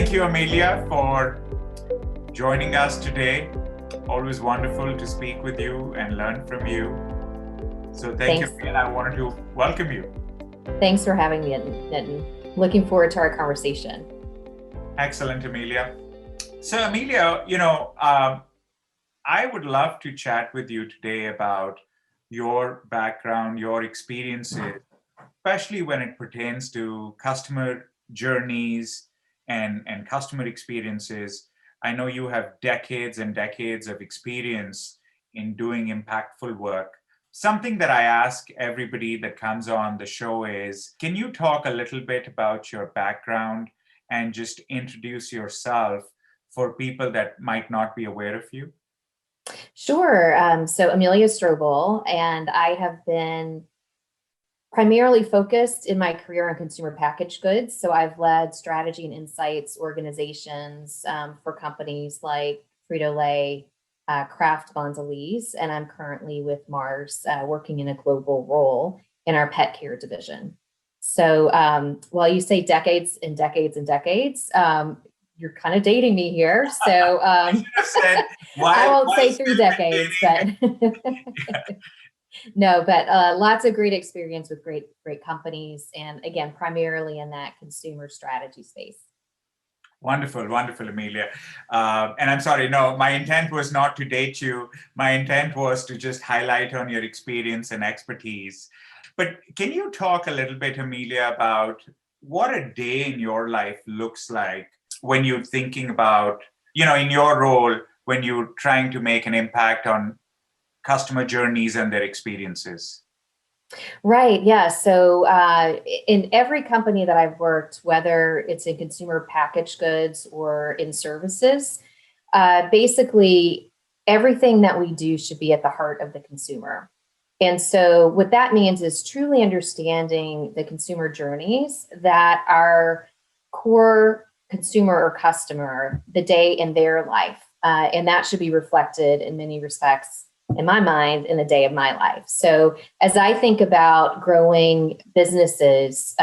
thank you, Amelia, for joining us today. Always wonderful to speak with you and learn from you. So thank you, and I wanted to welcome you. Thanks for having me, Nitin. Looking forward to our conversation. Excellent, Amelia. So Amelia, I would love to chat with you today about your background, your experiences, especially when it pertains to customer journeys and customer experiences. I know you have decades and decades of experience in doing impactful work. Something that I ask everybody that comes on the show is, can you talk a little bit about your background and just introduce yourself for people that might not be aware of you? Sure. So Amelia Strobel, and I have been primarily focused in my career on consumer packaged goods. So I've led strategy and insights organizations for companies like Frito-Lay, Kraft Mondelez, and I'm currently with Mars working in a global role in our pet care division. So while you say decades and decades and decades, you're kind of dating me here. So I won't say 3 decades, but no, but lots of great experience with great companies. And again, primarily in that consumer strategy space. Wonderful, wonderful, Amelia. And I'm sorry, no, my intent was not to date you. My intent was to just highlight on your experience and expertise. But can you talk a little bit, Amelia, about what a day in your life looks like when you're thinking about, in your role, when you're trying to make an impact on customer journeys and their experiences? Right. Yeah. So in every company that I've worked, whether it's in consumer packaged goods or in services, basically everything that we do should be at the heart of the consumer. And so what that means is truly understanding the consumer journeys that our core consumer or customer, the day in their life. And that should be reflected in many respects, in my mind, in the day of my life. So as I think about growing businesses,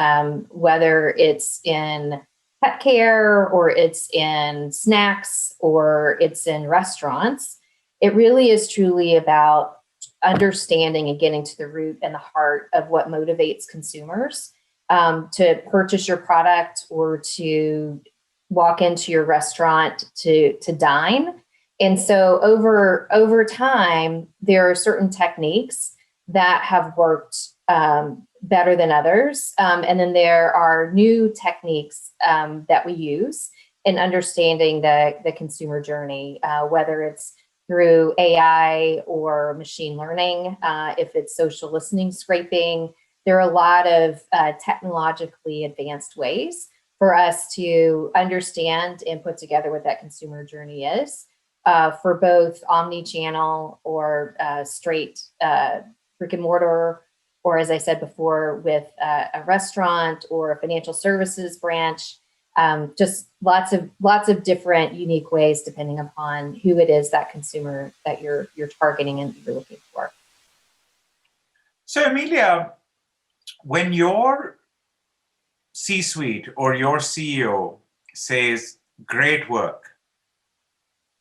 whether it's in pet care or it's in snacks or it's in restaurants, it really is truly about understanding and getting to the root and the heart of what motivates consumers to purchase your product or to walk into your restaurant to dine. And so over time, there are certain techniques that have worked better than others. And then there are new techniques that we use in understanding the consumer journey, whether it's through AI or machine learning, if it's social listening scraping. There are a lot of technologically advanced ways for us to understand and put together what that consumer journey is. For both omni-channel or straight brick and mortar, or as I said before, with a restaurant or a financial services branch, just lots of different unique ways depending upon who it is, that consumer that you're targeting and you're looking for. So Amelia, when your C-suite or your CEO says, "Great work,"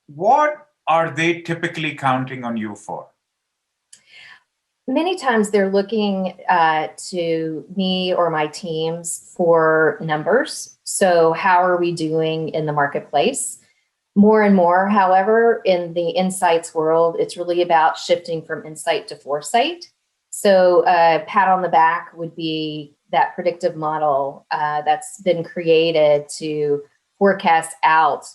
what are they typically counting on you for? Many times they're looking to me or my teams for numbers. So how are we doing in the marketplace? More and more, however, in the insights world, it's really about shifting from insight to foresight. So a pat on the back would be that predictive model that's been created to forecast out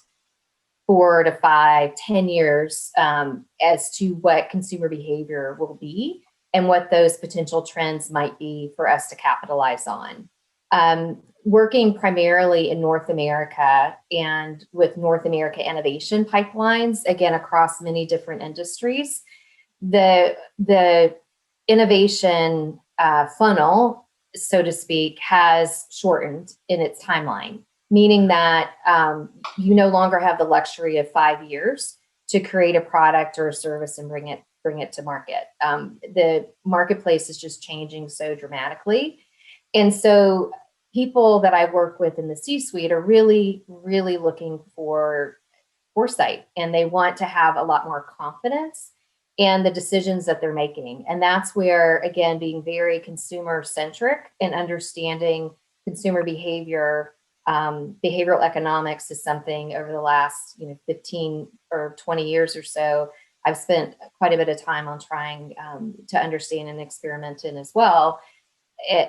4 to 5, 10 years as to what consumer behavior will be and what those potential trends might be for us to capitalize on. Working primarily in North America and with North America innovation pipelines, again, across many different industries, the innovation funnel, so to speak, has shortened in its timeline, meaning that you no longer have the luxury of 5 years to create a product or a service and bring it to market. The marketplace is just changing so dramatically. And so people that I work with in the C-suite are really, really looking for foresight, and they want to have a lot more confidence in the decisions that they're making. And that's where, again, being very consumer centric and understanding consumer behavior, behavioral economics is something over the last 15 or 20 years or so. I've spent quite a bit of time on trying to understand and experiment in as well.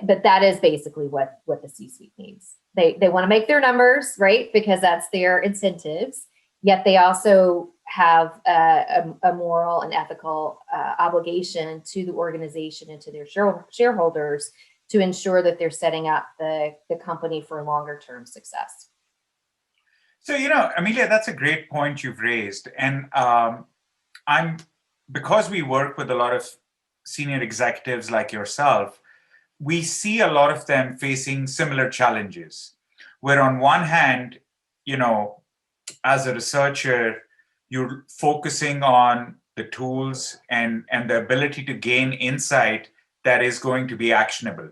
But that is basically what the C-suite needs. They want to make their numbers, right? Because that's their incentives. Yet they also have a moral and ethical obligation to the organization and to their shareholders to ensure that they're setting up the company for longer term success. So, Amelia, that's a great point you've raised. And because we work with a lot of senior executives like yourself, we see a lot of them facing similar challenges, where on one hand, as a researcher, you're focusing on the tools and the ability to gain insight that is going to be actionable.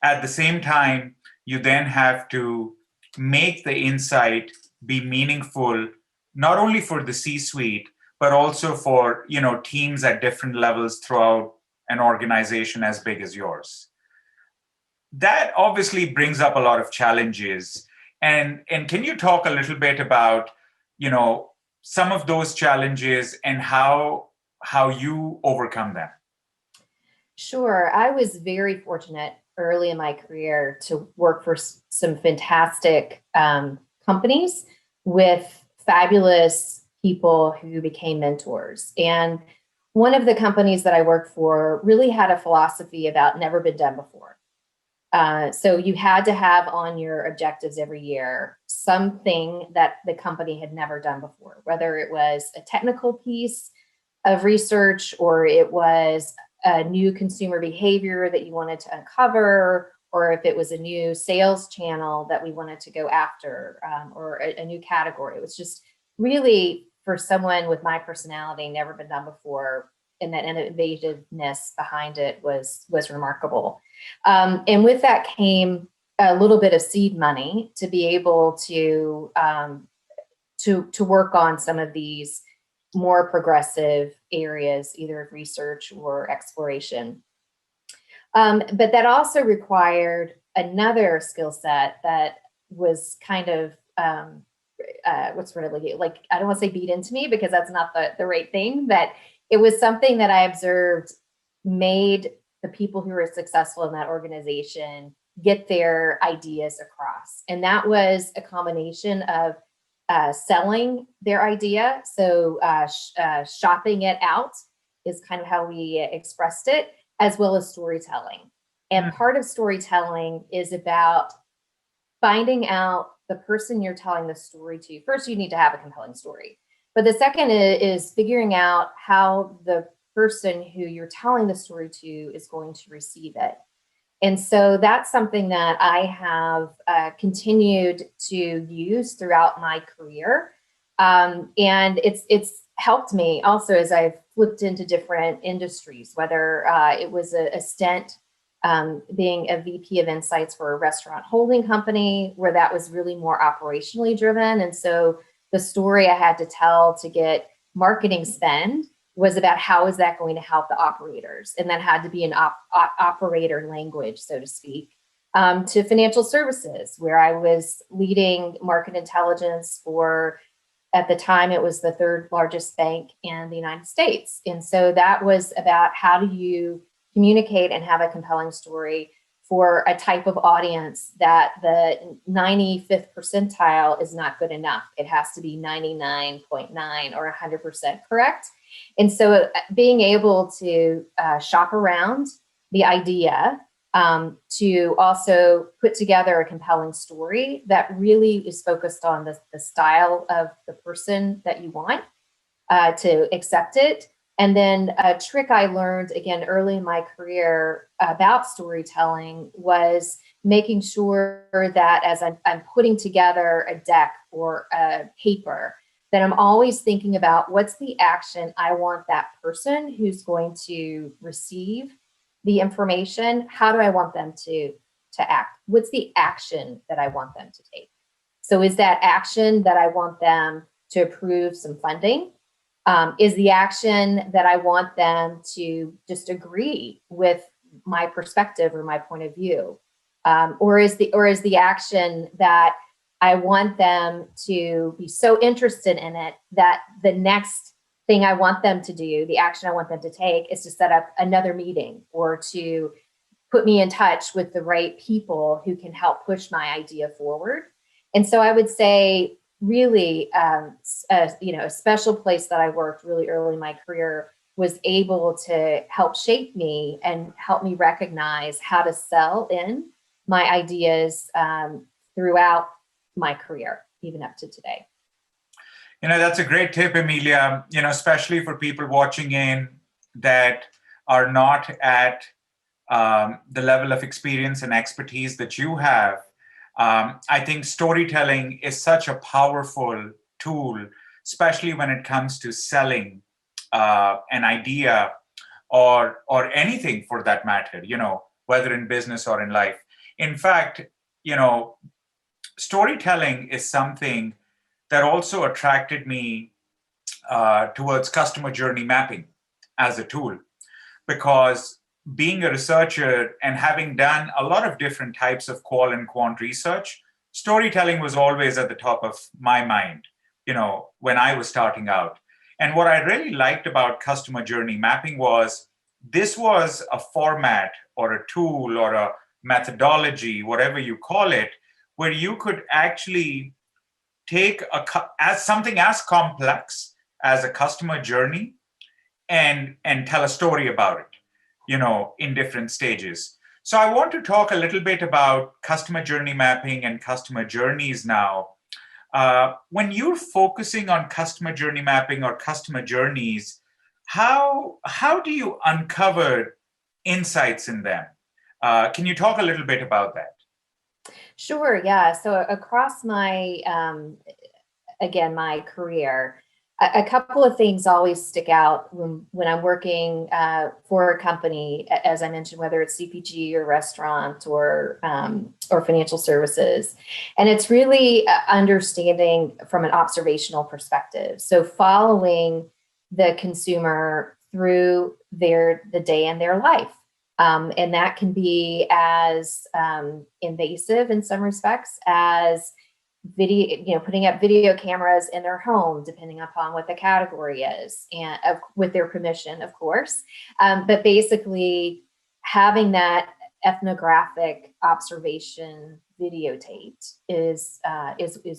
At the same time, you then have to make the insight be meaningful, not only for the C-suite, but also for teams at different levels throughout an organization as big as yours. That obviously brings up a lot of challenges. And can you talk a little bit about, some of those challenges and how you overcome them? Sure. I was very fortunate early in my career to work for some fantastic companies with fabulous people who became mentors. And one of the companies that I worked for really had a philosophy about never been done before. So you had to have on your objectives every year something that the company had never done before, whether it was a technical piece of research or it was a new consumer behavior that you wanted to uncover, or if it was a new sales channel that we wanted to go after, or a new category. It was just really, for someone with my personality, never been done before, and that innovativeness behind it was remarkable. And with that came a little bit of seed money to be able to work on some of these more progressive areas, either of research or exploration. But that also required another skill set that was kind of what's really, like, I don't want to say beat into me because that's not the right thing, but it was something that I observed made the people who were successful in that organization get their ideas across. And that was a combination of selling their idea. So shopping it out is kind of how we expressed it, as well as storytelling. And part of storytelling is about finding out the person you're telling the story to. First, you need to have a compelling story. But the second is figuring out how the person who you're telling the story to is going to receive it. And so that's something that I have continued to use throughout my career. And it's helped me also as I've flipped into different industries, whether it was a stint being a VP of Insights for a restaurant holding company, where that was really more operationally driven. And so the story I had to tell to get marketing spend was about how is that going to help the operators, and that had to be an operator language, so to speak, to financial services, where I was leading market intelligence for, at the time, it was the third largest bank in the United States. And so that was about how do you communicate and have a compelling story for a type of audience that the 95th percentile is not good enough. It has to be 99.9 or 100% correct. And so being able to shop around the idea to also put together a compelling story that really is focused on the style of the person that you want to accept it. And then a trick I learned, again, early in my career about storytelling was making sure that as I'm putting together a deck or a paper, that I'm always thinking about what's the action I want that person who's going to receive the information, how do I want them to to act? What's the action that I want them to take? So is that action that I want them to approve some funding? Is the action that I want them to just agree with my perspective or my point of view? Or is the action that I want them to be so interested in it that the next thing I want them to do, the action I want them to take, is to set up another meeting or to put me in touch with the right people who can help push my idea forward. And so I would say really, a special place that I worked really early in my career was able to help shape me and help me recognize how to sell in my ideas throughout my career, even up to today. That's a great tip, Amelia, especially for people watching in that are not at the level of experience and expertise that you have. I think storytelling is such a powerful tool, especially when it comes to selling an idea or anything for that matter, whether in business or in life. In fact, storytelling is something that also attracted me towards customer journey mapping as a tool, because being a researcher and having done a lot of different types of qual and quant research, storytelling was always at the top of my mind, when I was starting out. And what I really liked about customer journey mapping was this was a format or a tool or a methodology, whatever you call it, where you could actually take as something as complex as a customer journey and tell a story about it, in different stages. So I want to talk a little bit about customer journey mapping and customer journeys now. When you're focusing on customer journey mapping or customer journeys, how do you uncover insights in them? Can you talk a little bit about that? Sure, yeah. So across my, again, my career, a couple of things always stick out when I'm working for a company, as I mentioned, whether it's CPG or restaurant or financial services. And it's really understanding from an observational perspective. So following the consumer through the day in their life. And that can be as invasive in some respects as video, putting up video cameras in their home, depending upon what the category is, and with their permission, of course. But basically, having that ethnographic observation videotaped is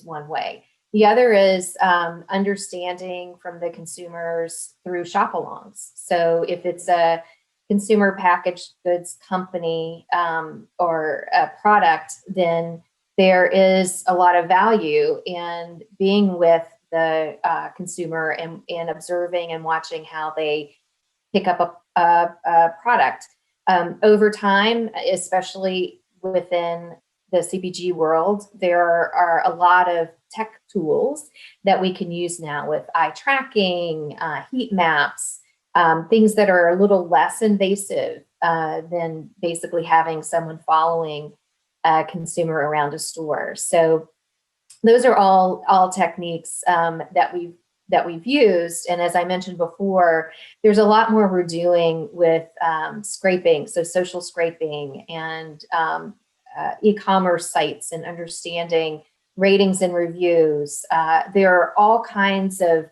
one way. The other is understanding from the consumers through shop-alongs. So if it's a consumer packaged goods company or a product, then there is a lot of value in being with the consumer and observing and watching how they pick up a product. Over time, especially within the CPG world, there are a lot of tech tools that we can use now with eye tracking, heat maps, things that are a little less invasive than basically having someone following a consumer around a store. So those are all techniques that we've used. And as I mentioned before, there's a lot more we're doing with scraping, so social scraping and e-commerce sites and understanding ratings and reviews. There are all kinds of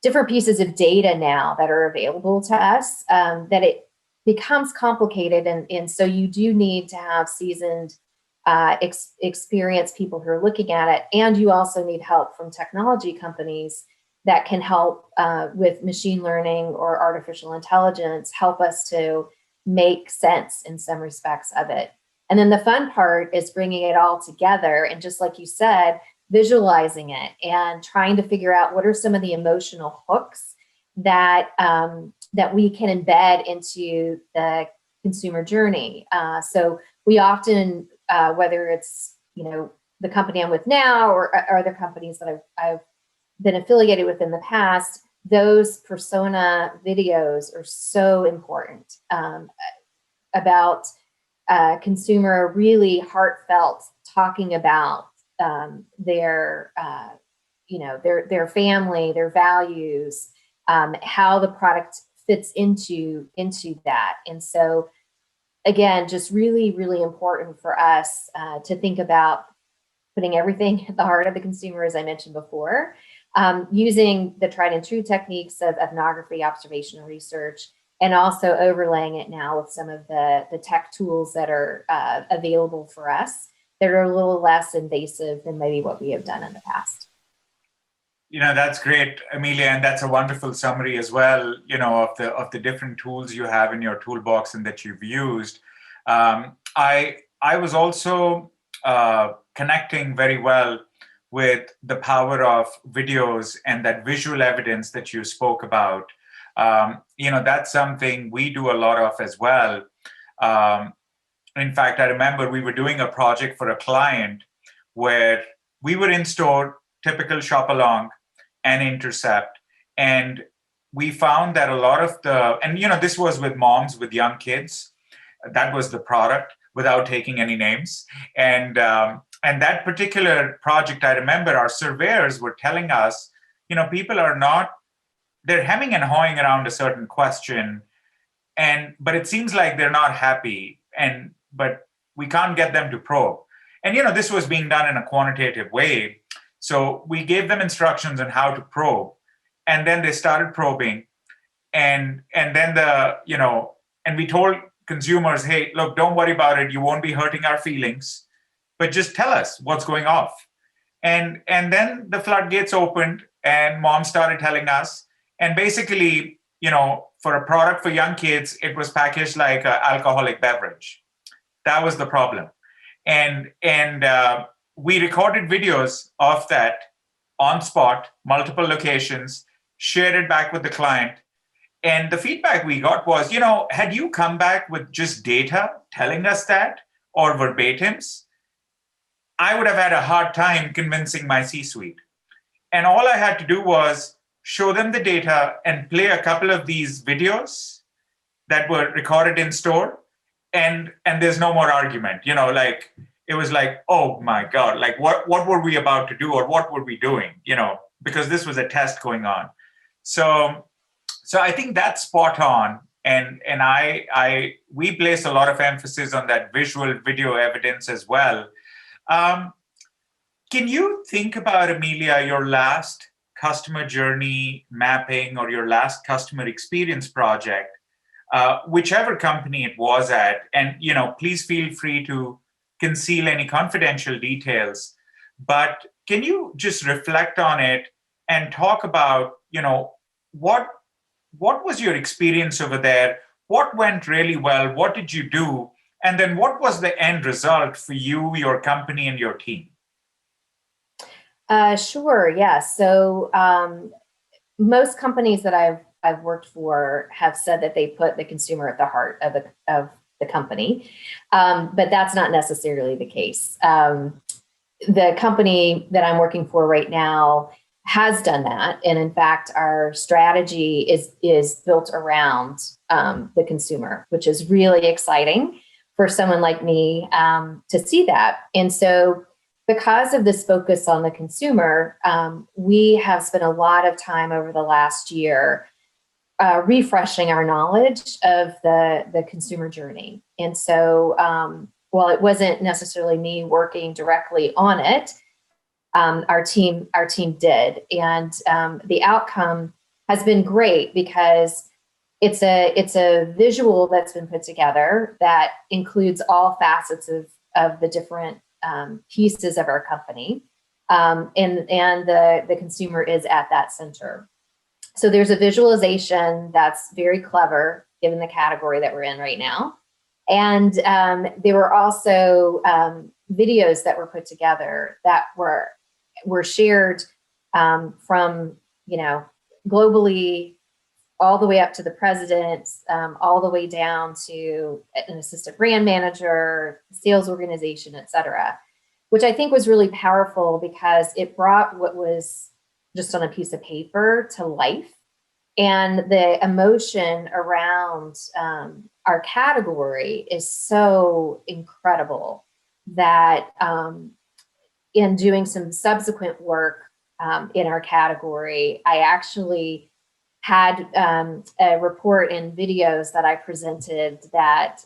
different pieces of data now that are available to us that it becomes complicated. And so you do need to have seasoned experienced people who are looking at it. And you also need help from technology companies that can help with machine learning or artificial intelligence, help us to make sense in some respects of it. And then the fun part is bringing it all together. And just like you said, visualizing it and trying to figure out what are some of the emotional hooks that that we can embed into the consumer journey. So we often, whether it's the company I'm with now or other companies that I've been affiliated with in the past, those persona videos are so important about consumer really heartfelt talking about their their family, their values, how the product fits into that. And so again, just really, really important for us to think about putting everything at the heart of the consumer, as I mentioned before, using the tried and true techniques of ethnography, observation, and research, and also overlaying it now with some of the tech tools that are available for us that are a little less invasive than maybe what we have done in the past. That's great, Amelia, and that's a wonderful summary as well, of the different tools you have in your toolbox and that you've used. I was also connecting very well with the power of videos and that visual evidence that you spoke about. That's something we do a lot of as well. In fact, I remember we were doing a project for a client where we were in store, typical shop along and intercept. And we found that a lot of this was with moms with young kids. That was the product without taking any names. And that particular project, I remember our surveyors were telling us, people they're hemming and hawing around a certain question, but it seems like they're not happy, but we can't get them to probe. And this was being done in a quantitative way. So we gave them instructions on how to probe, and then they started probing, and then and we told consumers, hey, look, don't worry about it. You won't be hurting our feelings, but just tell us what's going off. And then the floodgates opened, and mom started telling us. And basically, for a product for young kids, it was packaged like an alcoholic beverage. That was the problem. And we recorded videos of that on spot, multiple locations, shared it back with the client. And the feedback we got was, had you come back with just data telling us that or verbatims, I would have had a hard time convincing my C-suite. And all I had to do was show them the data and play a couple of these videos that were recorded in store. And there's no more argument, it was like, oh my God, like what were we about to do or what were we doing, because this was a test going on. So I think that's spot on. And we place a lot of emphasis on that visual video evidence as well. Can you think about, Amelia, your last customer journey mapping or your last customer experience project, whichever company it was at, and please feel free to conceal any confidential details, but can you just reflect on it and talk about, what was your experience over there? What went really well? What did you do? And then what was the end result for you, your company, and your team? Sure. Yeah. So most companies that I've worked for have said that they put the consumer at the heart of the company, but that's not necessarily the case. The company that I'm working for right now has done that, and in fact, our strategy is built around the consumer, which is really exciting for someone like me to see that. And so, because of this focus on the consumer, we have spent a lot of time over the last year refreshing our knowledge of the consumer journey. And so while it wasn't necessarily me working directly on it, our team did. And the outcome has been great because it's a visual that's been put together that includes all facets of the different pieces of our company, and the consumer is at that center. So there's a visualization that's very clever given the category that we're in right now, and there were also videos that were put together that were shared from globally, all the way up to the president, all the way down to an assistant brand manager, sales organization, et cetera, which I think was really powerful because it brought what was just on a piece of paper to life And the emotion around our category is so incredible that in doing some subsequent work in our category, I actually had a report and videos that I presented that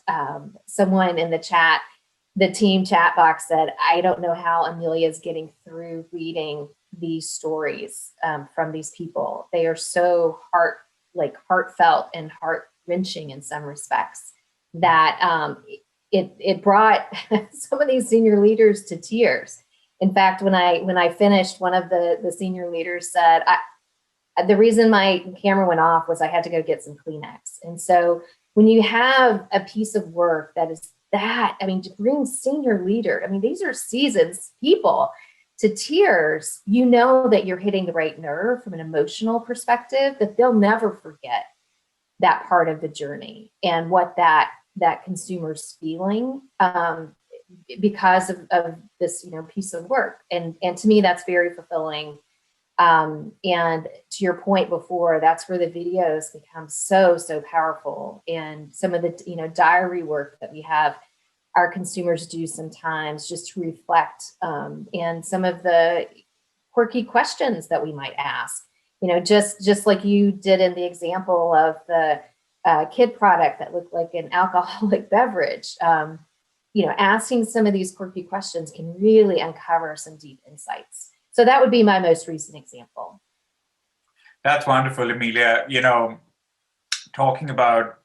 someone in the team chat box said, I don't know how Amelia is getting through reading these stories from these people. They are so heartfelt and heart wrenching in some respects that it brought some of these senior leaders to tears. In fact, when I finished, one of the senior leaders said, the reason my camera went off was I had to go get some Kleenex. And so when you have a piece of work that is that, I mean, to bring senior leader, I mean, these are seasoned people to tears, you know that you're hitting the right nerve from an emotional perspective, that they'll never forget that part of the journey and what that consumer's feeling because of this, piece of work. And to me, that's very fulfilling. And to your point before, that's where the videos become so powerful. And some of the, diary work that we have our consumers do sometimes just to reflect, and some of the quirky questions that we might ask, just like you did in the example of the kid product that looked like an alcoholic beverage. Asking some of these quirky questions can really uncover some deep insights. So that would be my most recent example. That's wonderful, Amelia. Talking about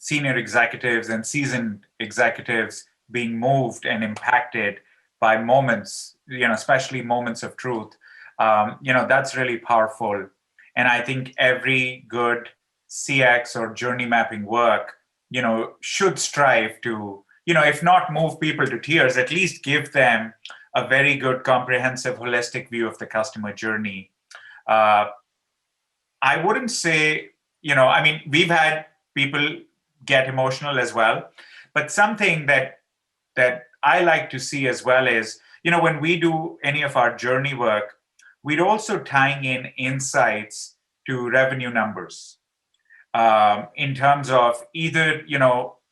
senior executives and seasoned executives being moved and impacted by moments, especially moments of truth, that's really powerful. And I think every good CX or journey mapping work, should strive to, if not move people to tears, at least give them a very good, comprehensive, holistic view of the customer journey. I wouldn't say, we've had people get emotional as well, but something that I like to see as well is, when we do any of our journey work, we're also tying in insights to revenue numbers, in terms of either,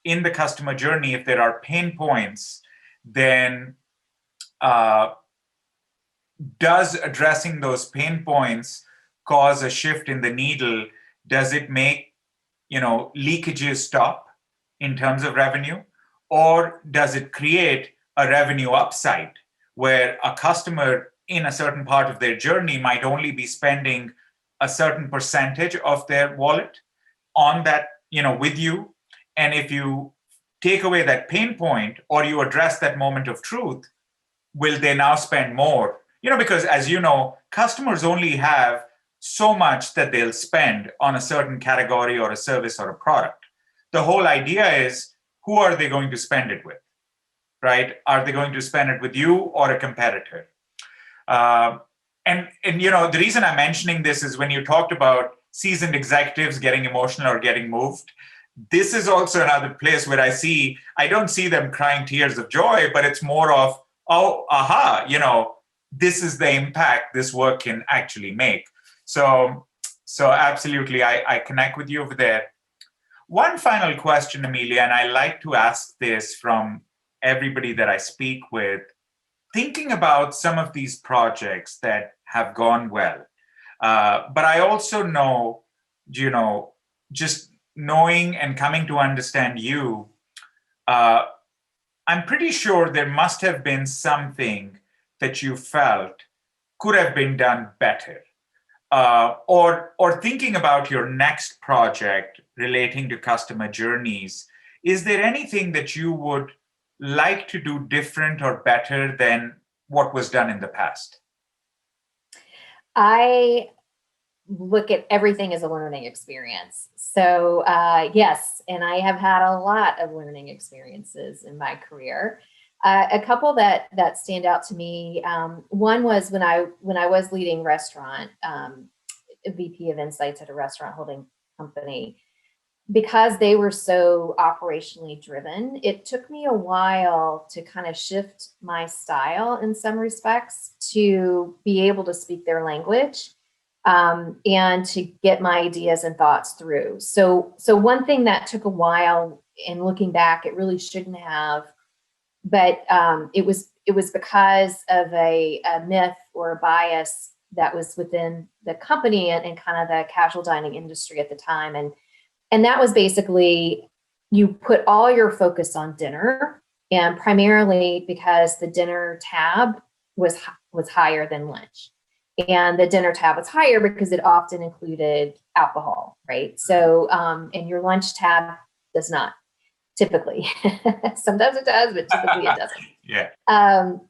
in the customer journey, if there are pain points, then does addressing those pain points cause a shift in the needle? Does it make, leakages stop in terms of revenue? Or does it create a revenue upside where a customer in a certain part of their journey might only be spending a certain percentage of their wallet on that, with you? And if you take away that pain point or you address that moment of truth, will they now spend more? Because as you know, customers only have so much that they'll spend on a certain category or a service or a product. The whole idea is, who are they going to spend it with, right? Are they going to spend it with you or a competitor? And the reason I'm mentioning this is when you talked about seasoned executives getting emotional or getting moved, this is also another place where I don't see them crying tears of joy, but it's more of, oh, aha, this is the impact this work can actually make. So absolutely, I connect with you over there. One final question, Amelia, and I like to ask this from everybody that I speak with, thinking about some of these projects that have gone well. But I also know, just knowing and coming to understand you, I'm pretty sure there must have been something that you felt could have been done better. Or thinking about your next project relating to customer journeys, is there anything that you would like to do different or better than what was done in the past? I look at everything as a learning experience. So yes, and I have had a lot of learning experiences in my career. A couple that stand out to me. One was when I was leading restaurant, VP of Insights at a restaurant holding company. Because they were so operationally driven, it took me a while to kind of shift my style in some respects to be able to speak their language. and to get my ideas and thoughts through. So one thing that took a while, and looking back, it really shouldn't have, but it was because of a myth or a bias that was within the company and kind of the casual dining industry at the time. And that was basically, you put all your focus on dinner, and primarily because the dinner tab was higher than lunch. And the dinner tab was higher because it often included alcohol, right? So, and your lunch tab does not, typically. Sometimes it does, but typically it doesn't. Yeah.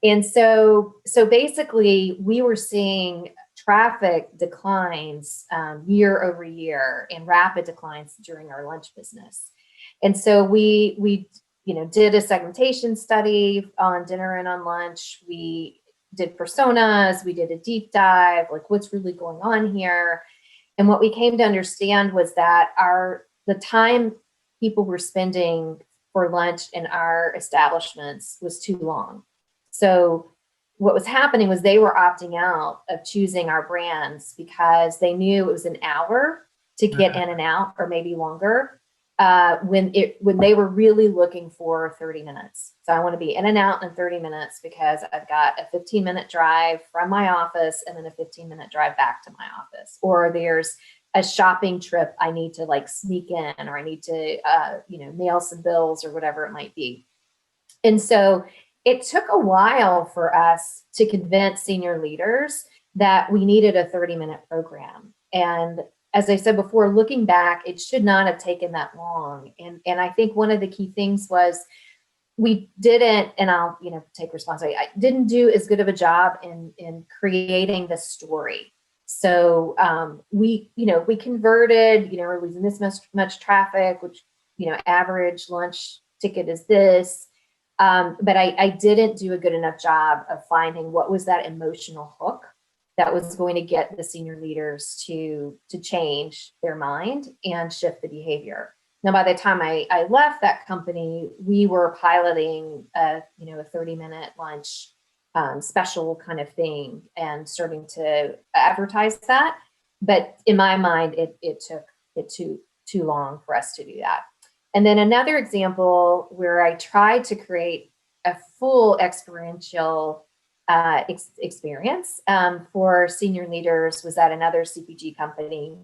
And so basically, we were seeing traffic declines year over year, and rapid declines during our lunch business. And so we did a segmentation study on dinner and on lunch. We did personas, we did a deep dive, like what's really going on here. And what we came to understand was that the time people were spending for lunch in our establishments was too long. So what was happening was they were opting out of choosing our brands because they knew it was an hour to get in and out, or maybe longer, when they were really looking for 30 minutes. So I want to be in and out in 30 minutes because I've got a 15-minute drive from my office and then a 15-minute drive back to my office. Or there's a shopping trip I need to like sneak in, or I need to, mail some bills or whatever it might be. And so it took a while for us to convince senior leaders that we needed a 30-minute program. And as I said before, looking back, it should not have taken that long. And I think one of the key things was we didn't, and I'll take responsibility, I didn't do as good of a job in creating the story. So we converted, we're losing this much traffic, which, average lunch ticket is this. But I didn't do a good enough job of finding what was that emotional hook that was going to get the senior leaders to change their mind and shift the behavior. Now, by the time I left that company, we were piloting a 30-minute lunch special kind of thing and starting to advertise that. But in my mind, it took it too long for us to do that. And then another example where I tried to create a full experiential experience for senior leaders was at another CPG company.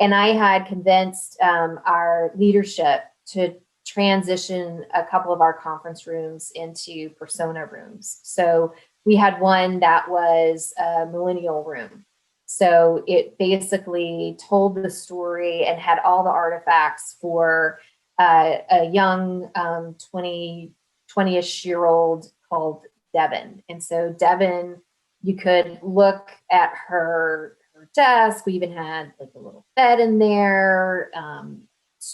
And I had convinced our leadership to transition a couple of our conference rooms into persona rooms. So we had one that was a millennial room. So it basically told the story and had all the artifacts for a young 20-ish year old called Devin. And so Devin, you could look at her desk. We even had like a little bed in there,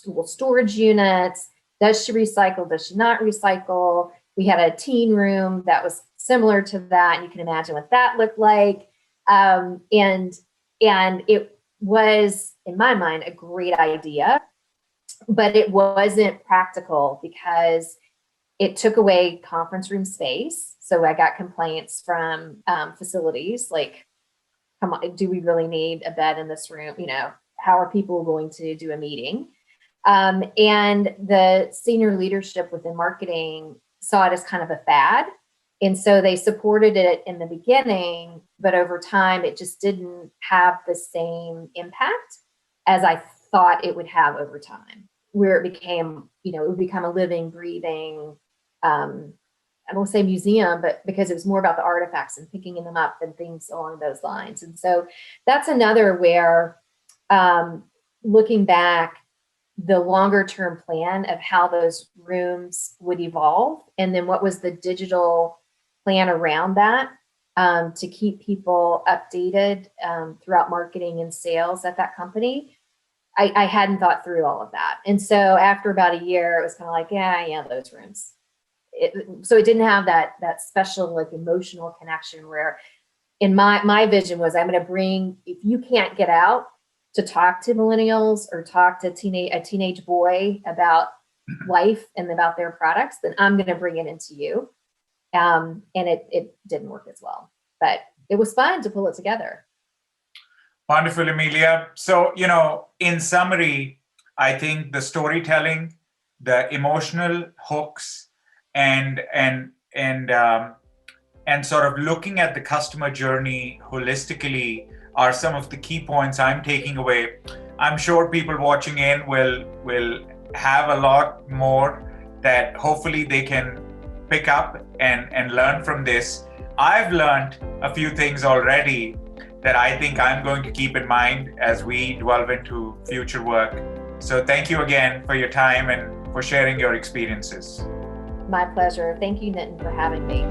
little storage units. Does she recycle? Does she not recycle? We had a teen room that was similar to that. And you can imagine what that looked like. And it was, in my mind, a great idea, but it wasn't practical because it took away conference room space. So I got complaints from facilities like, come on, do we really need a bed in this room? How are people going to do a meeting? And the senior leadership within marketing saw it as kind of a fad. And so they supported it in the beginning, but over time, it just didn't have the same impact as I thought it would have over time, where it became, it would become a living, breathing, I won't say museum, but because it was more about the artifacts and picking them up and things along those lines. And so that's another where, looking back, the longer term plan of how those rooms would evolve, and then what was the digital plan around that to keep people updated throughout marketing and sales at that company. I hadn't thought through all of that. And so after about a year, it was kind of like, yeah, those rooms. So it didn't have that special like emotional connection where in my vision was I'm going to bring, if you can't get out to talk to millennials or talk to a teenage boy about life and about their products, then I'm going to bring it into you. And it didn't work as well, but it was fun to pull it together. Wonderful, Amelia. So, in summary, I think the storytelling, the emotional hooks, and and sort of looking at the customer journey holistically are some of the key points I'm taking away. I'm sure people watching in will have a lot more that hopefully they can pick up and learn from this. I've learned a few things already that I think I'm going to keep in mind as we delve into future work. So thank you again for your time and for sharing your experiences. My pleasure. Thank you, Nitin, for having me.